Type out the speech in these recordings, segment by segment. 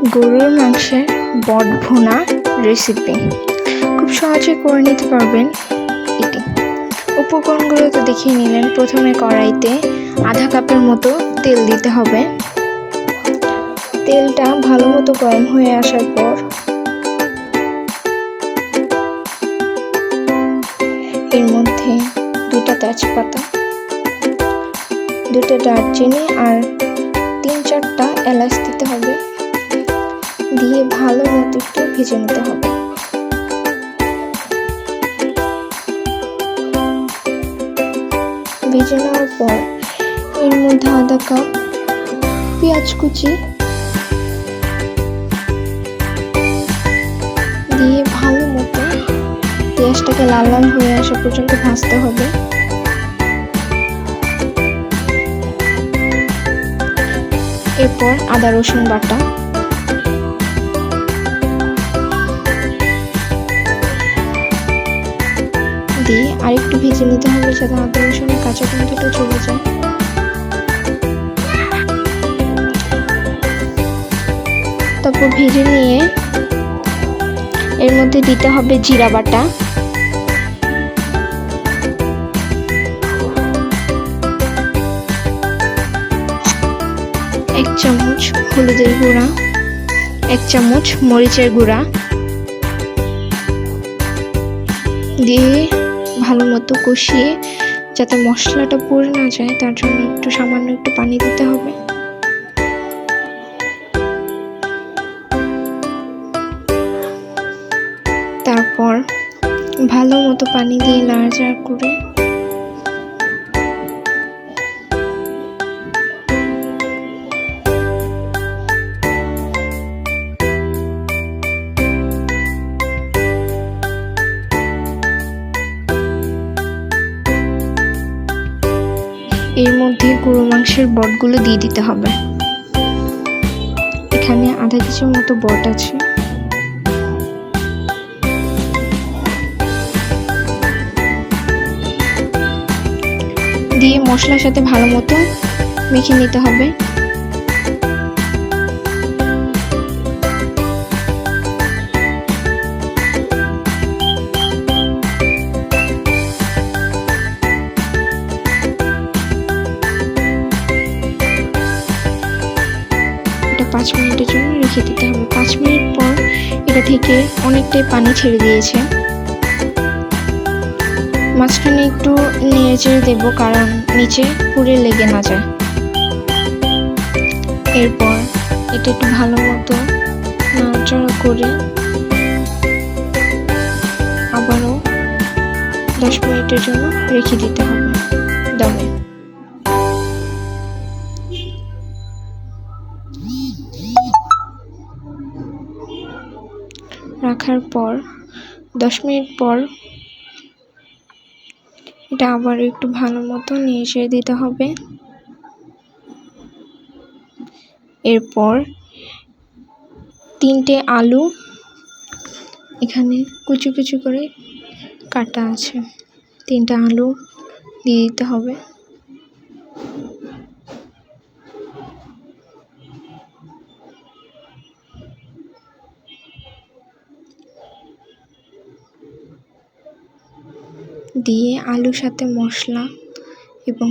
গরুর মাংসের বট ভুনা রেসিপি খুব সহজে করে নিতে পারবেন এটি। উপকরণগুলো তো দেখিয়ে নিলেন। প্রথমে কড়াইতে আধা কাপের মতো তেল দিতে হবে। তেলটা ভালো মতো গরম হয়ে আসার পর এর মধ্যে 2টা তেজপাতা, 2টা দারচিনি আর 3-4টা এলাচ দিতে হবে। দিয়ে ভালো মতো একটু ভেজে নিতে হবে। ভেজে নেওয়ার পর এর মধ্যে আধা কাপ পেঁয়াজ কুচি দিয়ে ভালো মতো পেঁয়াজটাকে লাল লাল হয়ে আসা পর্যন্ত ভাজতে হবে। এরপর আদা রসুন বাটা দিয়ে আরেকটু ভেজে নিতে হবে যাতে আদা রসুনের কাঁচা গন্ধটা চলে যায়। তারপর ভেজে নিয়ে এর মধ্যে দিতে হবে জিরা বাটা, এক চামচ হলুদের গুঁড়া, 1 চামচ মরিচের গুঁড়া দিয়ে ভালো মতো কষিয়ে যাতে মশলাটা পুড়ে না যায় তার জন্য সামান্য একটু পানি দিতে হবে। তারপর ভালো মতো পানি দিয়ে নাড়াচাড়া করে এর মধ্যে গরু মাংসের বটগুলো দিয়ে দিতে হবে। এখানে আধা কেজির মতো বট আছে। দিয়ে মশলার সাথে ভালো মতো মেখে নিতে হবে। এটা 5 মিনিটের জন্য রেখে দিতে হবে। 5 মিনিট পর এটা থেকে অনেকটাই পানি ছেড়ে দিয়েছে। মাঝখানে একটু নেড়েচেড়ে দেব কারণ নিচে পুড়ে লেগে না যায়। এরপর এটা একটু ভালো মতো নাড়াচাড়া করে আবারও 10 মিনিটের জন্য রেখে দিতে হবে দমে। রাখার পর 10 মিনিট পর এটা আবার একটু ভালো মতো নেড়ে দিতে হবে। এরপর 3টে আলু এখানে কুচি কুচি করে কাটা আছে, 3টা আলু দিয়ে দিতে হবে। দিয়ে আলুর সাথে মশলা এবং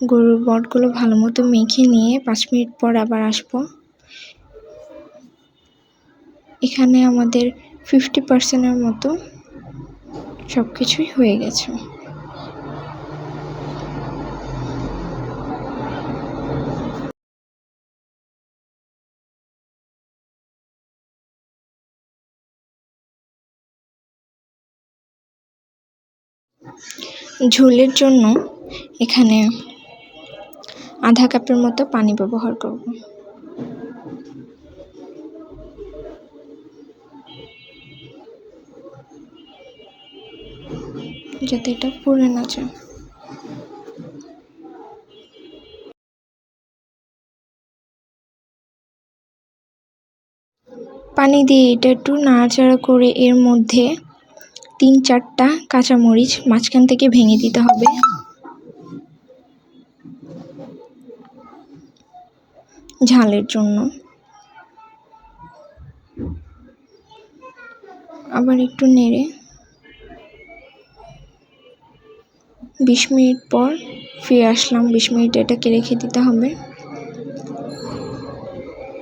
গরুর বটগুলো ভালো মতো মেখে নিয়ে 5 মিনিট পর আবার আসবো। এখানে আমাদের 50% মতো সব কিছুই হয়ে গেছে। ঝোলের জন্য এখানে আধা কাপের মতো পানি ব্যবহার করব। যাতে এটা পুড়ে না যায়। পানি দিয়ে এটা একটু নাড়াচাড়া করে এর মধ্যে 3-4টা কাঁচামরিচ মাঝখান থেকে ভেঙে দিতে হবে। ঝালের জন্য আবার একটু নেড়ে 20 মিনিট পর ফিরে আসলাম। 20 মিনিট এটাকে রেখে দিতে হবে।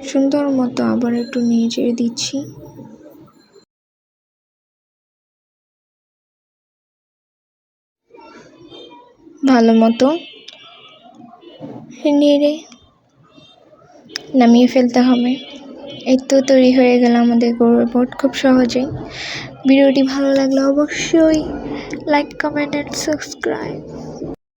সুন্দর মতো আবার একটু নেড়ে চেড়ে দিচ্ছি। ভালো মতো নেড়ে নামিয়ে ফেলতে হবে। এই তো তৈরি হয়ে গেল আমাদের গরুর বট, খুব সহজেই। ভিডিওটি ভালো লাগলে অবশ্যই লাইক, কমেন্ট অ্যান্ড সাবস্ক্রাইব।